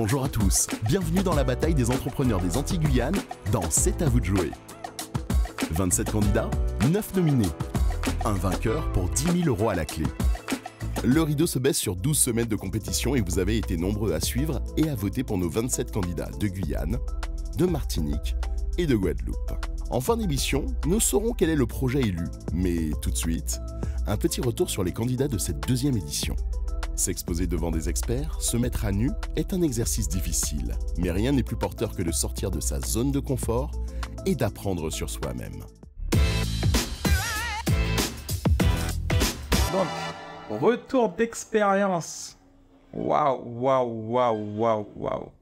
Bonjour à tous, bienvenue dans la bataille des entrepreneurs des Antilles-Guyane dans C'est à vous de jouer. 27 candidats, 9 nominés. Un vainqueur pour 10 000 € à la clé. Le rideau se baisse sur 12 semaines de compétition et vous avez été nombreux à suivre et à voter pour nos 27 candidats de Guyane, de Martinique et de Guadeloupe. En fin d'émission, nous saurons quel est le projet élu. Mais tout de suite, un petit retour sur les candidats de cette deuxième édition. S'exposer devant des experts, se mettre à nu, est un exercice difficile. Mais rien n'est plus porteur que de sortir de sa zone de confort et d'apprendre sur soi-même. Donc, retour d'expérience. Waouh.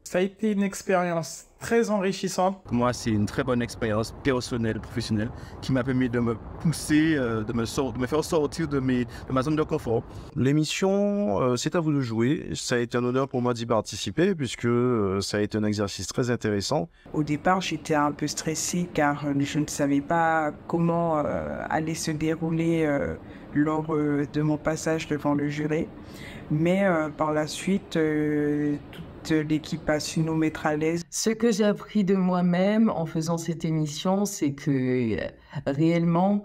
Ça a été une expérience très enrichissante. Pour moi, c'est une très bonne expérience personnelle, professionnelle, qui m'a permis de me pousser, de me faire sortir de ma zone de confort. L'émission, c'est à vous de jouer. Ça a été un honneur pour moi d'y participer, puisque ça a été un exercice très intéressant. Au départ, j'étais un peu stressée car je ne savais pas comment allait se dérouler lors de mon passage devant le jury. Mais par la suite, toute l'équipe a su nous mettre à l'aise. Ce que j'ai appris de moi-même en faisant cette émission, c'est que réellement,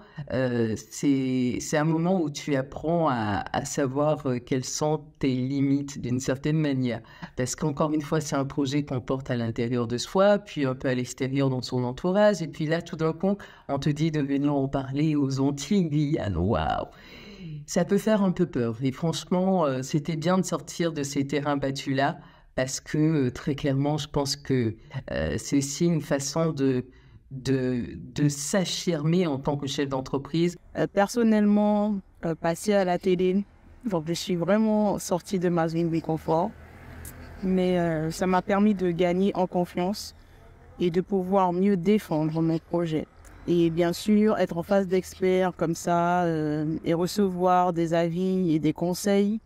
c'est un moment où tu apprends à savoir quelles sont tes limites d'une certaine manière. Parce qu'encore une fois, c'est un projet qu'on porte à l'intérieur de soi, puis un peu à l'extérieur dans son entourage. Et puis là, tout d'un coup, on te dit de venir en parler aux Antilles-Guyane. Waouh! Ça peut faire un peu peur. Et franchement, c'était bien de sortir de ces terrains battus-là. Parce que très clairement, je pense que c'est aussi une façon de s'affirmer en tant que chef d'entreprise. Personnellement, passer à la télé, donc je suis vraiment sortie de ma zone de confort. Mais ça m'a permis de gagner en confiance et de pouvoir mieux défendre mes projets. Et bien sûr, être en face d'experts comme ça et recevoir des avis et des conseils,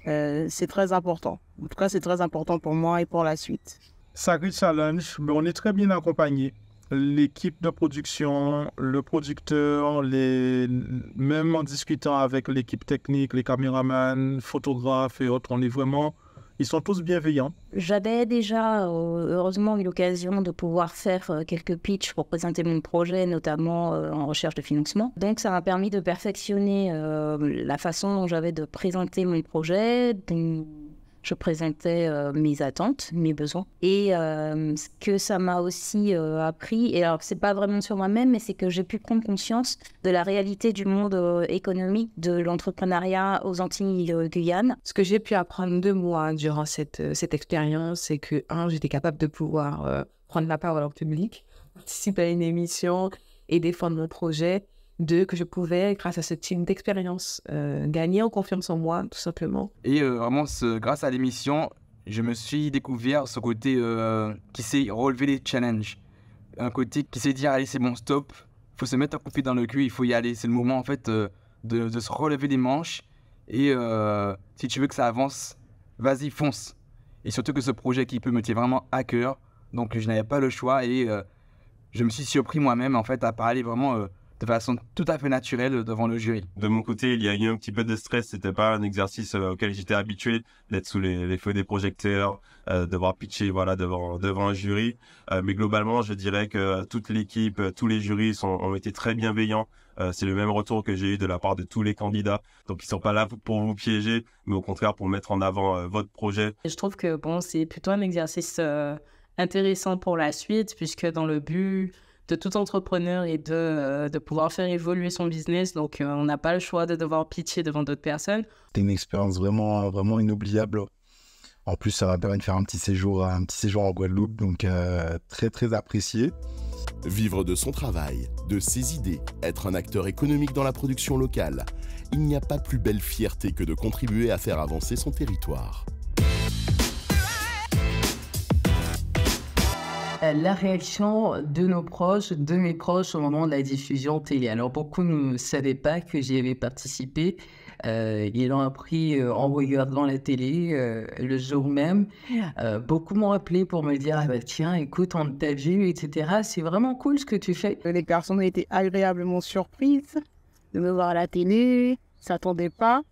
c'est très important. En tout cas, c'est très important pour moi et pour la suite. Sacré challenge, mais on est très bien accompagné. L'équipe de production, le producteur, même en discutant avec l'équipe technique, les caméramans, photographes et autres, ils sont tous bienveillants. J'avais déjà, heureusement, eu l'occasion de pouvoir faire quelques pitchs pour présenter mon projet, notamment en recherche de financement. Donc, ça m'a permis de perfectionner la façon dont j'avais de présenter mon projet. Je présentais mes attentes, mes besoins. Et ce que ça m'a aussi appris, et alors c'est pas vraiment sur moi-même, mais c'est que j'ai pu prendre conscience de la réalité du monde économique, de l'entrepreneuriat aux Antilles-Guyane. Ce que j'ai pu apprendre de moi durant cette expérience, c'est que, j'étais capable de pouvoir prendre la parole en public, participer à une émission et défendre mon projet. Que je pouvais, grâce à ce type d'expérience, gagner en confiance en moi, tout simplement. Et vraiment, grâce à l'émission, je me suis découvert ce côté qui sait relever les challenges. Un côté qui sait dire, allez, c'est bon, stop, il faut se mettre un coup de pied dans le cul, il faut y aller. C'est le moment, en fait, de se relever les manches. Et si tu veux que ça avance, vas-y, fonce. Et surtout que ce projet qui peut me tenir vraiment à cœur, donc je n'avais pas le choix. Et je me suis surpris moi-même, en fait, à parler vraiment... de façon tout à fait naturelle devant le jury. De mon côté, il y a eu un petit peu de stress. C'était pas un exercice auquel j'étais habitué, d'être sous les feux des projecteurs, devoir pitcher devant un jury. Mais globalement, je dirais que toute l'équipe, tous les jurys ont été très bienveillants. C'est le même retour que j'ai eu de la part de tous les candidats. Donc, ils sont pas là pour vous piéger, mais au contraire pour mettre en avant votre projet. Je trouve que c'est plutôt un exercice intéressant pour la suite, puisque dans le but de tout entrepreneur et de pouvoir faire évoluer son business. Donc, on n'a pas le choix de devoir pitcher devant d'autres personnes. C'était une expérience vraiment inoubliable. En plus, ça va permettre de faire un petit séjour en Guadeloupe, donc très, très apprécié. Vivre de son travail, de ses idées, être un acteur économique dans la production locale. Il n'y a pas plus belle fierté que de contribuer à faire avancer son territoire. La réaction de nos proches, de mes proches au moment de la diffusion télé. Alors, beaucoup ne savaient pas que j'y avais participé. Ils l'ont appris en regardant la télé le jour même. Beaucoup m'ont appelé pour me dire « Ah bah tiens, écoute, on t'a vu, etc. » C'est vraiment cool ce que tu fais. Les personnes ont été agréablement surprises de me voir à la télé, ne s'attendaient pas.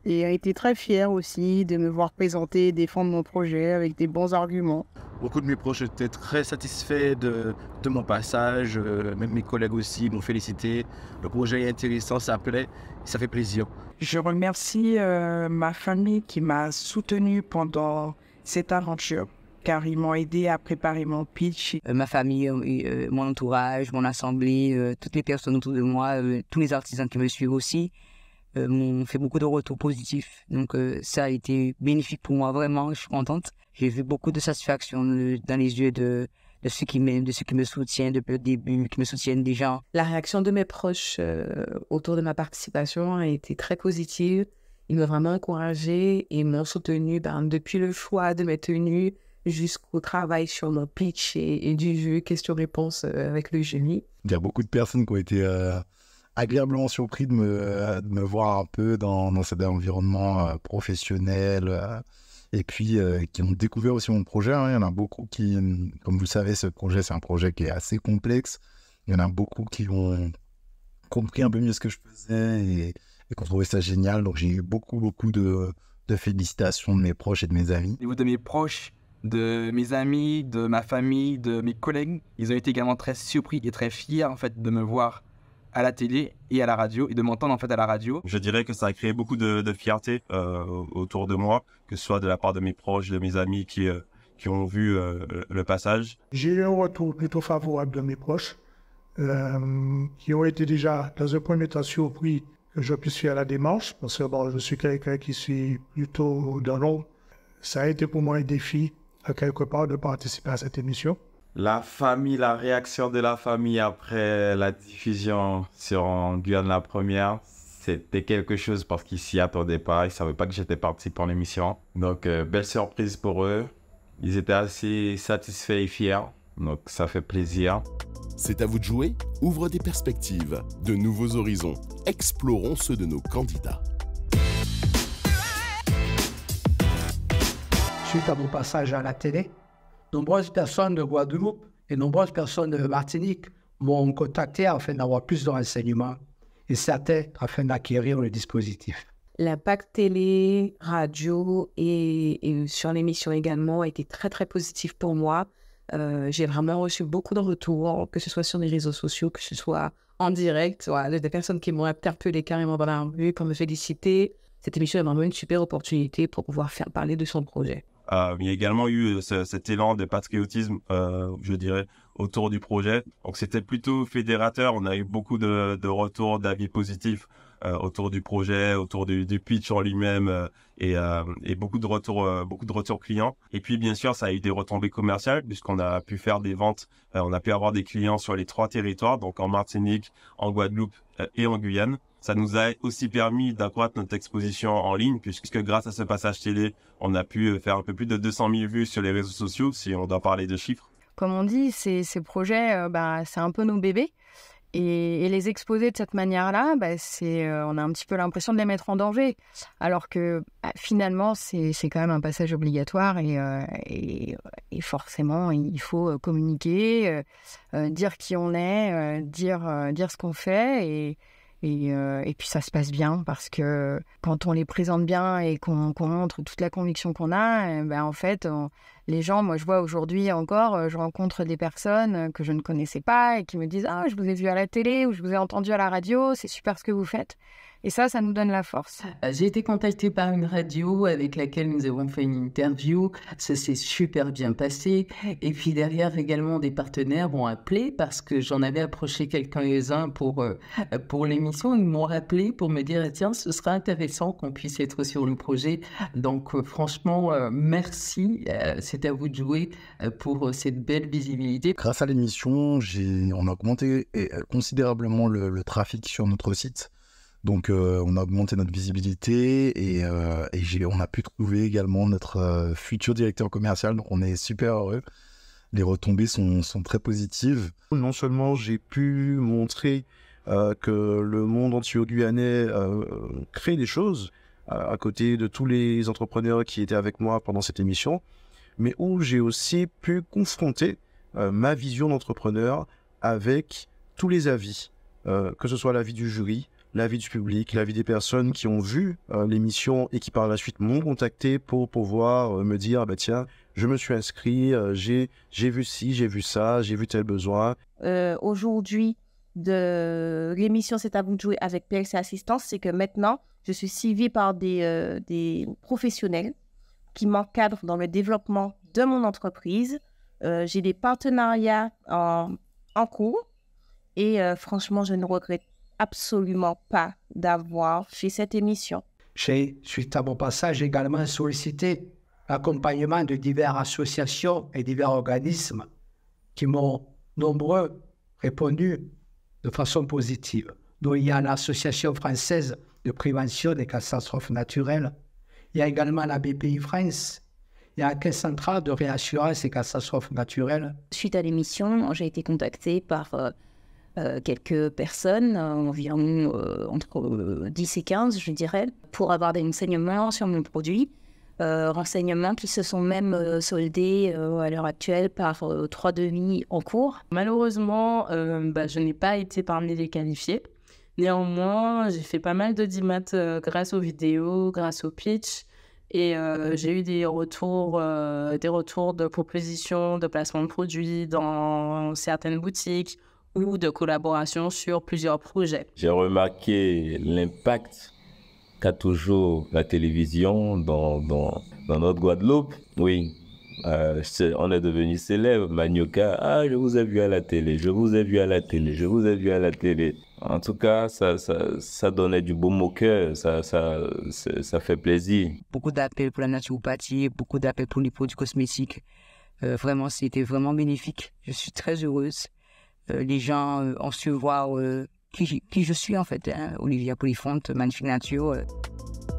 et a été très fier aussi de me voir présenter et défendre mon projet avec des bons arguments. Beaucoup de mes proches étaient très satisfaits de mon passage, même mes collègues aussi m'ont félicité. Le projet est intéressant, ça plaît, et ça fait plaisir. Je remercie ma famille qui m'a soutenu pendant cette aventure, car ils m'ont aidé à préparer mon pitch. Ma famille, mon entourage, mon assemblée, toutes les personnes autour de moi, tous les artisans qui me suivent aussi, m'ont fait beaucoup de retours positifs. Donc ça a été bénéfique pour moi, vraiment, je suis contente. J'ai vu beaucoup de satisfaction dans les yeux de ceux qui m'aiment, de ceux qui me soutiennent depuis le début, qui me soutiennent déjà. La réaction de mes proches autour de ma participation a été très positive. Ils m'ont vraiment encouragée et m'ont soutenue depuis le choix de mes tenues jusqu'au travail sur mon pitch et du jeu question-réponse avec le jury. Il y a beaucoup de personnes qui ont été agréablement surpris de me voir un peu dans cet environnement professionnel et puis qui ont découvert aussi mon projet. Hein. Il y en a beaucoup qui, comme vous le savez, ce projet, c'est un projet qui est assez complexe. Il y en a beaucoup qui ont compris un peu mieux ce que je faisais et qui ont trouvé ça génial. Donc j'ai eu beaucoup de félicitations de mes proches et de mes amis. Au niveau de mes proches, de mes amis, de ma famille, de mes collègues, ils ont été également très surpris et très fiers en fait de me voir à la télé et à la radio et de m'entendre en fait à la radio. Je dirais que ça a créé beaucoup de fierté autour de moi, que ce soit de la part de mes proches, de mes amis qui ont vu le passage. J'ai eu un retour plutôt favorable de mes proches qui ont été déjà dans un premier temps surpris que je puisse faire la démarche parce que je suis quelqu'un qui suis plutôt dans l'ombre. Ça a été pour moi un défi à quelque part de participer à cette émission. La famille, la réaction de la famille après la diffusion sur Guyane la première, c'était quelque chose parce qu'ils s'y attendaient pas. Ils savaient pas que j'étais parti pour l'émission. Donc, belle surprise pour eux. Ils étaient assez satisfaits et fiers. Donc, ça fait plaisir. C'est à vous de jouer. Ouvre des perspectives, de nouveaux horizons. Explorons ceux de nos candidats. Suite à mon passage à la télé, nombreuses personnes de Guadeloupe et nombreuses personnes de Martinique m'ont contacté afin d'avoir plus de renseignements et certains afin d'acquérir le dispositif. L'impact télé, radio et sur l'émission également a été très très positif pour moi. J'ai vraiment reçu beaucoup de retours, que ce soit sur les réseaux sociaux, que ce soit en direct, des personnes qui m'ont interpellé carrément dans la rue pour me féliciter. Cette émission est vraiment une super opportunité pour pouvoir faire parler de son projet. Il y a également eu cet élan de patriotisme, je dirais, autour du projet. Donc c'était plutôt fédérateur. On a eu beaucoup de retours, d'avis positifs autour du projet, autour du pitch en lui-même et beaucoup de retours clients. Et puis bien sûr, ça a eu des retombées commerciales puisqu'on a pu faire des ventes. On a pu avoir des clients sur les 3 territoires, donc en Martinique, en Guadeloupe et en Guyane. Ça nous a aussi permis d'accroître notre exposition en ligne, puisque grâce à ce passage télé, on a pu faire un peu plus de 200 000 vues sur les réseaux sociaux, si on doit parler de chiffres. Comme on dit, ces projets, c'est un peu nos bébés. Et les exposer de cette manière-là, on a un petit peu l'impression de les mettre en danger. Alors que finalement, c'est quand même un passage obligatoire et forcément, il faut communiquer, dire qui on est, dire ce qu'on fait et puis ça se passe bien parce que quand on les présente bien et qu'on montre toute la conviction qu'on a, en fait, les gens, moi je vois aujourd'hui encore, je rencontre des personnes que je ne connaissais pas et qui me disent « Ah, je vous ai vu à la télé ou je vous ai entendu à la radio, c'est super ce que vous faites ». Et ça nous donne la force. J'ai été contactée par une radio avec laquelle nous avons fait une interview. Ça s'est super bien passé. Et puis derrière, également, des partenaires m'ont appelé parce que j'en avais approché quelques-uns pour l'émission. Ils m'ont rappelé pour me dire « Tiens, ce sera intéressant qu'on puisse être sur le projet. » Donc franchement, merci. C'est à vous de jouer pour cette belle visibilité. Grâce à l'émission, on a augmenté considérablement le trafic sur notre site. Donc, on a augmenté notre visibilité et on a pu trouver également notre futur directeur commercial. Donc, on est super heureux. Les retombées sont très positives. Non seulement j'ai pu montrer que le monde antillo-guyanais crée des choses à côté de tous les entrepreneurs qui étaient avec moi pendant cette émission, mais où j'ai aussi pu confronter ma vision d'entrepreneur avec tous les avis, que ce soit l'avis du jury, l'avis du public, l'avis des personnes qui ont vu l'émission et qui par la suite m'ont contacté pour pouvoir me dire bah tiens, je me suis inscrit, j'ai vu ci, j'ai vu ça, j'ai vu tel besoin. Aujourd'hui, de l'émission C'est à vous de jouer avec PLC Assistance, c'est que maintenant, je suis suivie par des professionnels qui m'encadrent dans le développement de mon entreprise. J'ai des partenariats en cours et franchement, je ne regrette absolument pas d'avoir fait cette émission. J'ai, suite à mon passage, également sollicité l'accompagnement de diverses associations et divers organismes qui m'ont nombreux répondu de façon positive. Donc, il y a l'Association française de prévention des catastrophes naturelles. Il y a également la BPI France. Il y a la Caisse centrale de réassurance et catastrophes naturelles. Suite à l'émission, j'ai été contactée par quelques personnes, environ entre 10 et 15, je dirais, pour avoir des renseignements sur mon produit. Renseignements qui se sont même soldés à l'heure actuelle par 3 devis en cours. Malheureusement, je n'ai pas été parmi les qualifiés. Néanmoins, j'ai fait pas mal d'audimat grâce aux vidéos, grâce au pitch. Et j'ai eu des retours de propositions de placement de produits dans certaines boutiques ou de collaboration sur plusieurs projets. J'ai remarqué l'impact qu'a toujours la télévision dans notre Guadeloupe. Oui, on est devenu célèbre. Manioca, ah, je vous ai vu à la télé, je vous ai vu à la télé, je vous ai vu à la télé. En tout cas, ça donnait du baume au cœur, ça fait plaisir. Beaucoup d'appels pour la naturopathie, beaucoup d'appels pour les produits cosmétiques. Vraiment, c'était vraiment bénéfique. Je suis très heureuse. Les gens ont su voir qui je suis en fait, hein. Olivia Polyfonte, Magnifique Nature.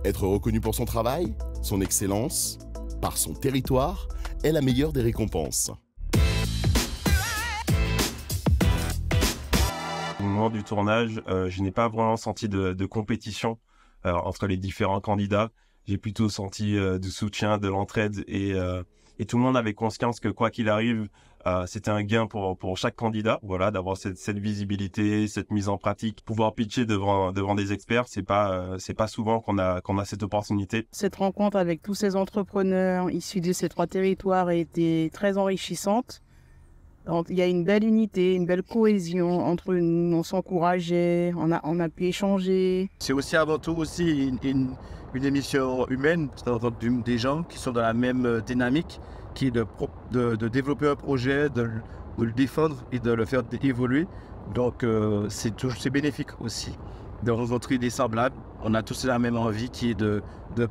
Être reconnu pour son travail, son excellence, par son territoire, est la meilleure des récompenses. Au moment du tournage, je n'ai pas vraiment senti de compétition entre les différents candidats. J'ai plutôt senti du soutien, de l'entraide et tout le monde avait conscience que quoi qu'il arrive, c'était un gain pour chaque candidat. Voilà, d'avoir cette visibilité, cette mise en pratique, pouvoir pitcher devant des experts, c'est pas souvent qu'on a cette opportunité. Cette rencontre avec tous ces entrepreneurs issus de ces 3 territoires a été très enrichissante. Il y a une belle unité, une belle cohésion entre nous, on s'encourageait, on a pu échanger. C'est aussi avant tout aussi une émission humaine, des gens qui sont dans la même dynamique, qui est de développer un projet, de le défendre et de le faire évoluer. Donc c'est bénéfique aussi de rencontrer des semblables. On a tous la même envie qui est de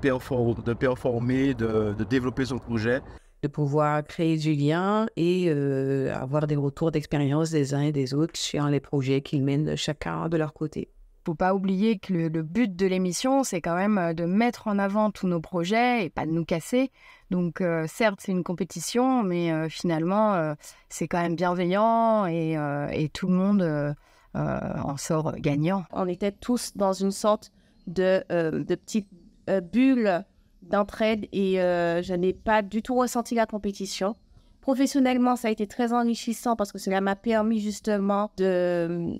performer, de développer son projet. De pouvoir créer du lien et avoir des retours d'expérience des uns et des autres sur les projets qu'ils mènent chacun de leur côté. Il ne faut pas oublier que le but de l'émission, c'est quand même de mettre en avant tous nos projets et pas de nous casser. Donc certes, c'est une compétition, mais finalement, c'est quand même bienveillant et tout le monde en sort gagnant. On était tous dans une sorte de petite bulle d'entraide et je n'ai pas du tout ressenti la compétition. Professionnellement, ça a été très enrichissant parce que cela m'a permis justement de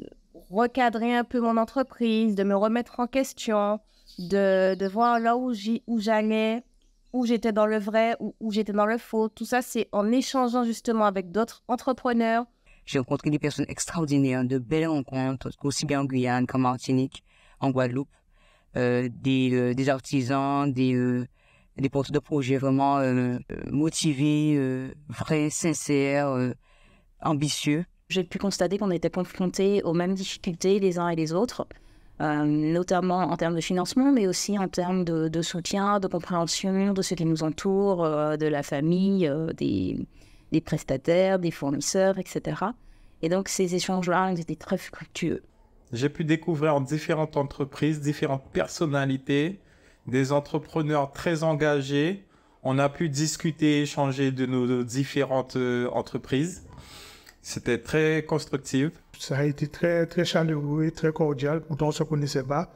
recadrer un peu mon entreprise, de me remettre en question, de voir là où j'allais, où j'étais dans le vrai, où j'étais dans le faux. Tout ça, c'est en échangeant justement avec d'autres entrepreneurs. J'ai rencontré des personnes extraordinaires, de belles rencontres, aussi bien en Guyane qu'en Martinique, en Guadeloupe. Des artisans, des porteurs de projets vraiment motivés, vrais, sincères, ambitieux. J'ai pu constater qu'on était confrontés aux mêmes difficultés les uns et les autres, notamment en termes de financement, mais aussi en termes de soutien, de compréhension de ce qui nous entoure, de la famille, des prestataires, des fournisseurs, etc. Et donc ces échanges-là, ils étaient très fructueux. J'ai pu découvrir en différentes entreprises, différentes personnalités, des entrepreneurs très engagés. On a pu discuter, échanger de nos différentes entreprises. C'était très constructif. Ça a été très, très chaleureux et très cordial. Pourtant, on ne se connaissait pas.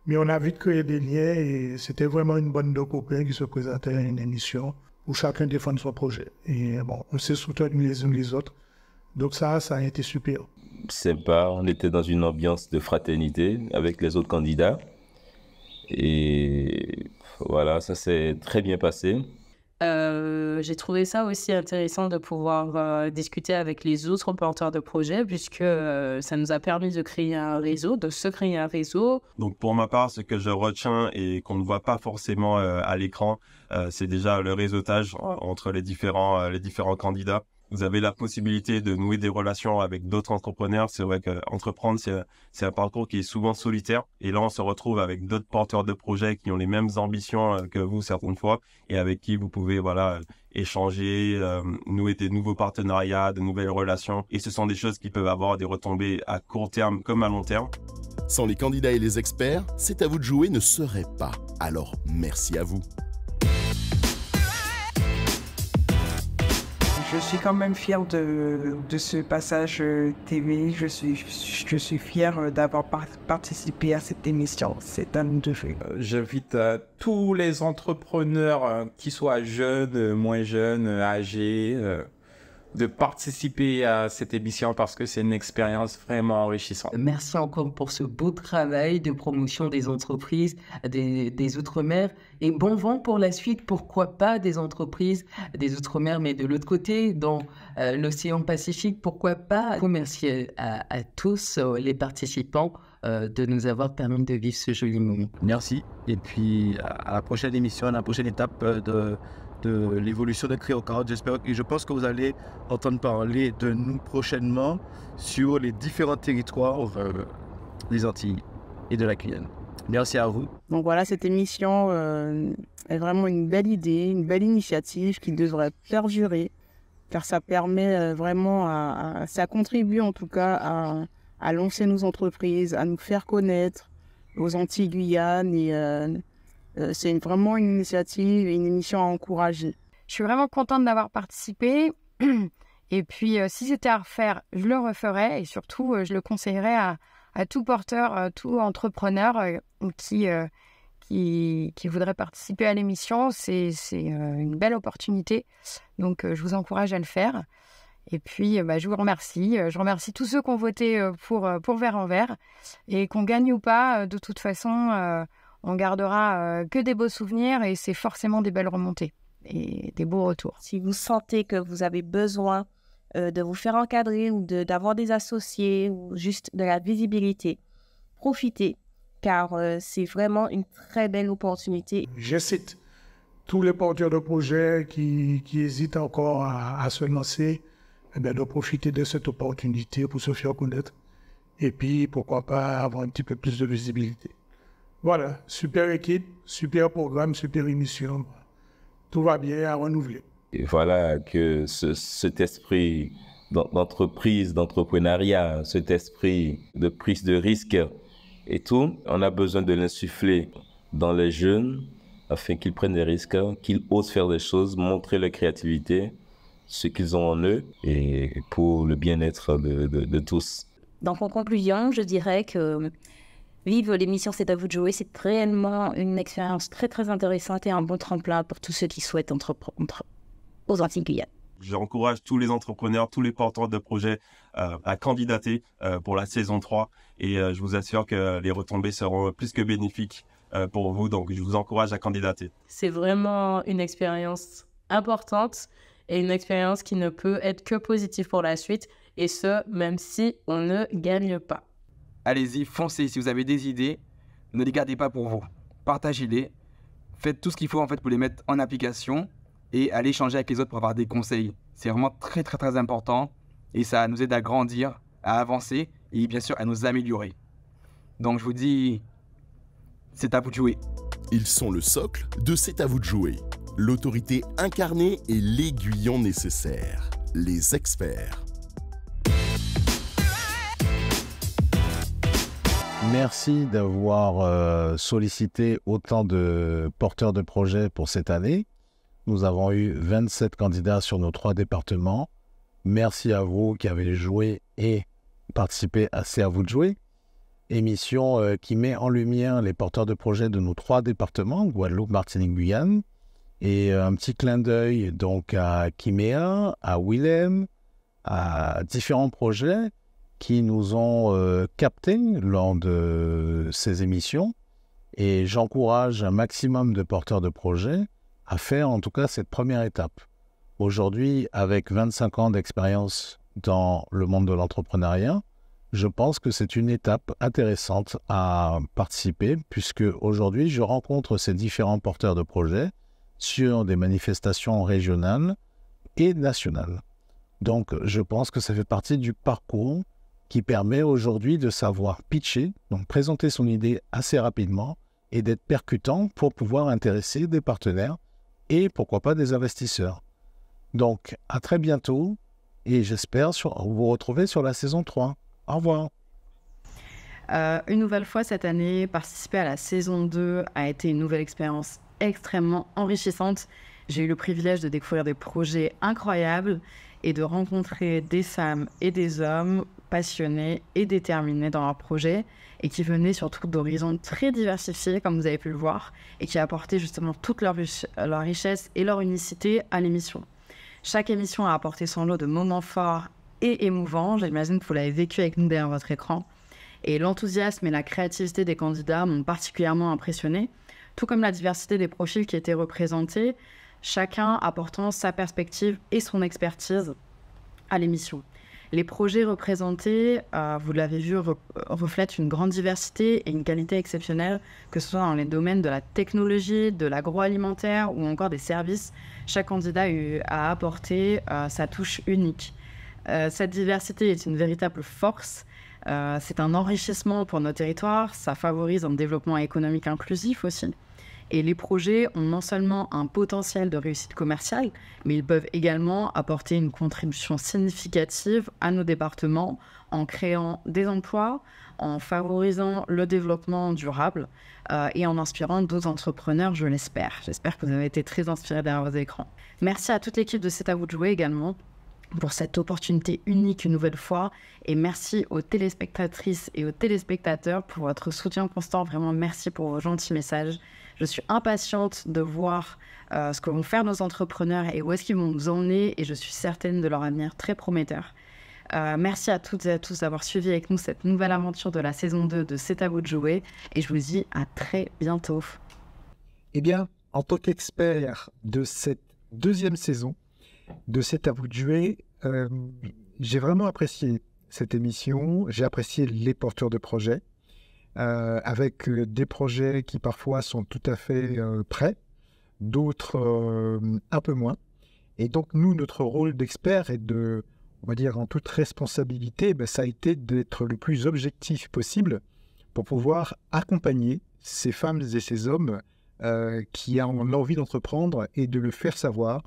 Mais on a vite créé des liens et c'était vraiment une bande de copains qui se présentaient à une émission où chacun défend son projet. Et bon, on s'est soutenus les uns les autres. Donc ça a été super. sympa. On était dans une ambiance de fraternité avec les autres candidats. Et voilà, ça s'est très bien passé. J'ai trouvé ça aussi intéressant de pouvoir discuter avec les autres porteurs de projets, puisque ça nous a permis de créer un réseau, de se créer un réseau. Donc pour ma part, ce que je retiens et qu'on ne voit pas forcément à l'écran, c'est déjà le réseautage entre les différents candidats. Vous avez la possibilité de nouer des relations avec d'autres entrepreneurs. C'est vrai qu'entreprendre, c'est un parcours qui est souvent solitaire. Et là, on se retrouve avec d'autres porteurs de projets qui ont les mêmes ambitions que vous certaines fois et avec qui vous pouvez échanger, nouer des nouveaux partenariats, de nouvelles relations. Et ce sont des choses qui peuvent avoir des retombées à court terme comme à long terme. Sans les candidats et les experts, C'est à vous de jouer ne serait pas. Alors, merci à vous. Je suis quand même fier de ce passage TV. Je suis fier d'avoir participé à cette émission. C'est un de fait. J'invite tous les entrepreneurs, qu'ils soient jeunes, moins jeunes, âgés, de participer à cette émission parce que c'est une expérience vraiment enrichissante. Merci encore pour ce beau travail de promotion des entreprises des Outre-mer et bon vent pour la suite, pourquoi pas des entreprises des Outre-mer, mais de l'autre côté, dans l'océan Pacifique, pourquoi pas. Merci à tous les participants de nous avoir permis de vivre ce joli moment. Merci, et puis à la prochaine émission, à la prochaine étape de l'évolution de CréoCard. Je pense que vous allez entendre parler de nous prochainement sur les différents territoires des Antilles et de la Guyane. Merci à vous. Donc voilà, cette émission est vraiment une belle idée, une belle initiative qui devrait perdurer, car ça permet vraiment, ça contribue en tout cas à lancer nos entreprises, à nous faire connaître aux Antilles Guyane et c'est vraiment une initiative et une émission à encourager. Je suis vraiment contente d'avoir participé. Et puis, si c'était à refaire, je le referais. Et surtout, je le conseillerais à tout porteur, tout entrepreneur qui voudrait participer à l'émission. C'est une belle opportunité. Donc, je vous encourage à le faire. Et puis, je vous remercie. Je remercie tous ceux qui ont voté pour Vert en Vert. Et qu'on gagne ou pas, de toute façon... on gardera que des beaux souvenirs et c'est forcément des belles remontées et des beaux retours. Si vous sentez que vous avez besoin de vous faire encadrer ou d'avoir des associés ou juste de la visibilité, profitez car c'est vraiment une très belle opportunité. J'incite tous les porteurs de projets qui hésitent encore à se lancer, de profiter de cette opportunité pour se faire connaître et puis pourquoi pas avoir un petit peu plus de visibilité. Voilà, super équipe, super programme, super émission. Tout va bien à renouveler. Et voilà que cet esprit d'entreprise, d'entrepreneuriat, cet esprit de prise de risque et tout, on a besoin de l'insuffler dans les jeunes afin qu'ils prennent des risques, qu'ils osent faire des choses, montrer leur créativité, ce qu'ils ont en eux et pour le bien-être de tous. Donc en conclusion, je dirais que vivre l'émission C'est à vous de jouer, c'est réellement une expérience très très intéressante et un bon tremplin pour tous ceux qui souhaitent entreprendre aux Antilles Guyane. J'encourage tous les entrepreneurs, tous les porteurs de projets à candidater pour la saison 3 et je vous assure que les retombées seront plus que bénéfiques pour vous, donc je vous encourage à candidater. C'est vraiment une expérience importante et une expérience qui ne peut être que positive pour la suite et ce, même si on ne gagne pas. Allez-y, foncez. Si vous avez des idées, ne les gardez pas pour vous. Partagez-les. Faites tout ce qu'il faut en fait pour les mettre en application et allez échanger avec les autres pour avoir des conseils. C'est vraiment très très très important et ça nous aide à grandir, à avancer et bien sûr à nous améliorer. Donc je vous dis, c'est à vous de jouer. Ils sont le socle de C'est à vous de jouer. L'autorité incarnée et l'aiguillon nécessaire. Les experts. Merci d'avoir sollicité autant de porteurs de projets pour cette année. Nous avons eu 27 candidats sur nos 3 départements. Merci à vous qui avez joué et participé à C'est à vous de jouer. Émission qui met en lumière les porteurs de projets de nos 3 départements, Guadeloupe, Martinique, Guyane. Et un petit clin d'œil donc à Kiméa, à Willem, à différents projets qui nous ont captés lors de ces émissions. Et j'encourage un maximum de porteurs de projets à faire en tout cas cette première étape. Aujourd'hui, avec 25 ans d'expérience dans le monde de l'entrepreneuriat, je pense que c'est une étape intéressante à participer, puisque aujourd'hui, je rencontre ces différents porteurs de projets sur des manifestations régionales et nationales. Donc, je pense que ça fait partie du parcours qui permet aujourd'hui de savoir pitcher, donc présenter son idée assez rapidement et d'être percutant pour pouvoir intéresser des partenaires et pourquoi pas des investisseurs. Donc, à très bientôt et j'espère vous retrouver sur la saison 3. Au revoir. Une nouvelle fois cette année, participer à la saison 2 a été une nouvelle expérience extrêmement enrichissante. J'ai eu le privilège de découvrir des projets incroyables et de rencontrer des femmes et des hommes passionnés et déterminés dans leurs projets et qui venaient surtout d'horizons très diversifiés, comme vous avez pu le voir, et qui apportaient justement toute leur richesse et leur unicité à l'émission. Chaque émission a apporté son lot de moments forts et émouvants. J'imagine que vous l'avez vécu avec nous derrière votre écran. Et l'enthousiasme et la créativité des candidats m'ont particulièrement impressionné, tout comme la diversité des profils qui étaient représentés, chacun apportant sa perspective et son expertise à l'émission. Les projets représentés, vous l'avez vu, reflètent une grande diversité et une qualité exceptionnelle, que ce soit dans les domaines de la technologie, de l'agroalimentaire ou encore des services. Chaque candidat a apporté sa touche unique. Cette diversité est une véritable force. C'est un enrichissement pour nos territoires. Ça favorise un développement économique inclusif aussi. Et les projets ont non seulement un potentiel de réussite commerciale, mais ils peuvent également apporter une contribution significative à nos départements en créant des emplois, en favorisant le développement durable et en inspirant d'autres entrepreneurs, je l'espère. J'espère que vous avez été très inspirés derrière vos écrans. Merci à toute l'équipe de C'est à vous de jouer également pour cette opportunité unique une nouvelle fois. Et merci aux téléspectatrices et aux téléspectateurs pour votre soutien constant. Vraiment, merci pour vos gentils messages. Je suis impatiente de voir ce que vont faire nos entrepreneurs et où est-ce qu'ils vont nous emmener. Et je suis certaine de leur avenir très prometteur. Merci à toutes et à tous d'avoir suivi avec nous cette nouvelle aventure de la saison 2 de C'est à vous de jouer. Et je vous dis à très bientôt. Eh bien, en tant qu'expert de cette deuxième saison de C'est à vous de jouer, j'ai vraiment apprécié cette émission. J'ai apprécié les porteurs de projets. Avec des projets qui parfois sont tout à fait prêts, d'autres un peu moins. Et donc nous, notre rôle d'expert est de, on va dire en toute responsabilité, ça a été d'être le plus objectif possible pour pouvoir accompagner ces femmes et ces hommes qui ont l'envie d'entreprendre et de le faire savoir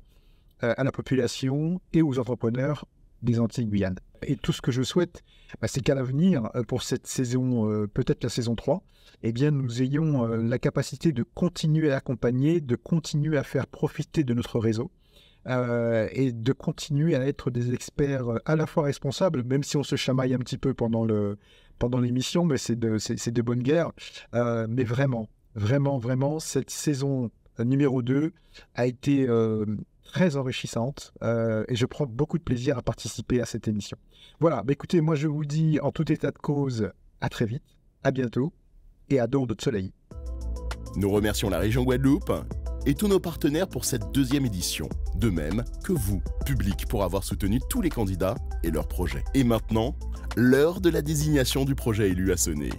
à la population et aux entrepreneurs des Antilles-Guyane. Et tout ce que je souhaite, c'est qu'à l'avenir, pour cette saison, peut-être la saison 3, eh bien, nous ayons la capacité de continuer à accompagner, de continuer à faire profiter de notre réseau et de continuer à être des experts à la fois responsables, même si on se chamaille un petit peu pendant l'émission, mais c'est de bonne guerre. Mais vraiment, cette saison numéro 2 a été très enrichissante et je prends beaucoup de plaisir à participer à cette émission. Voilà, écoutez, moi je vous dis en tout état de cause à très vite, à bientôt et à dehors de soleil. Nous remercions la région Guadeloupe et tous nos partenaires pour cette deuxième édition, de même que vous, public, pour avoir soutenu tous les candidats et leurs projets. Et maintenant, l'heure de la désignation du projet élu a sonné.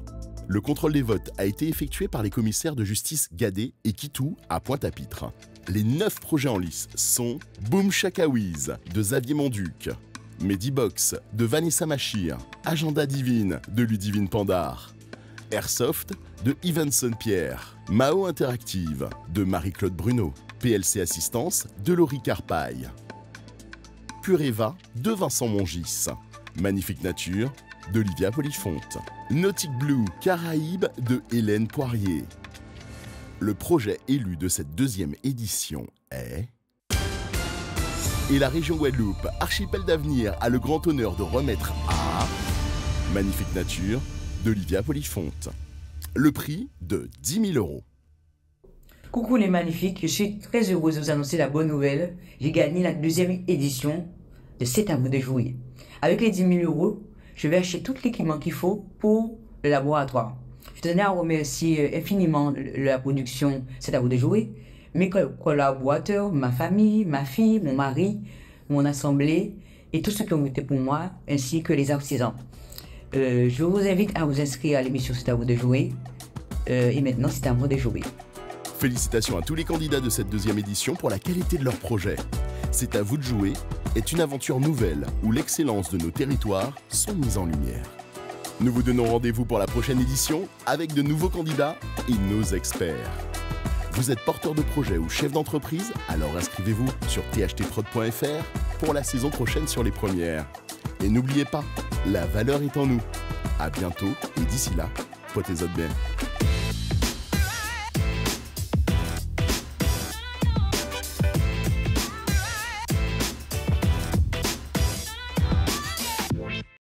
Le contrôle des votes a été effectué par les commissaires de justice Gadé et Kitou à Pointe-à-Pitre. Les 9 projets en lice sont Boom Chakawiz de Xavier Monduc, Medibox de Vanessa Machir, Agenda Divine de Ludivine Pandar, Airsoft de Ivanson Pierre, Mao Interactive de Marie-Claude Bruno, PLC Assistance de Laurie Carpaille, Pureva de Vincent Mongis, Magnifique Nature d'Olivia Polifonte, Nautic Blue Caraïbes de Hélène Poirier. Le projet élu de cette deuxième édition est... Et la région Guadeloupe, archipel d'avenir, a le grand honneur de remettre à... Magnifique Nature d'Olivia Polifonte. Le prix de 10 000 €. Coucou les magnifiques, je suis très heureuse de vous annoncer la bonne nouvelle. J'ai gagné la deuxième édition de C'est à vous de jouer. Avec les 10 000 €, je vais acheter tout l'équipement qu'il faut pour le laboratoire. Je tenais à remercier infiniment la production C'est à vous de jouer, mes collaborateurs, ma famille, ma fille, mon mari, mon assemblée et tous ceux qui ont voté pour moi, ainsi que les artisans. Je vous invite à vous inscrire à l'émission C'est à vous de jouer. Et maintenant, c'est à moi de jouer. Félicitations à tous les candidats de cette deuxième édition pour la qualité de leur projet. C'est à vous de jouer est une aventure nouvelle où l'excellence de nos territoires sont mises en lumière. Nous vous donnons rendez-vous pour la prochaine édition avec de nouveaux candidats et nos experts. Vous êtes porteur de projet ou chef d'entreprise, alors inscrivez-vous sur thtprod.fr pour la saison prochaine sur les premières. Et n'oubliez pas, la valeur est en nous. À bientôt et d'ici là, potez-vous bien.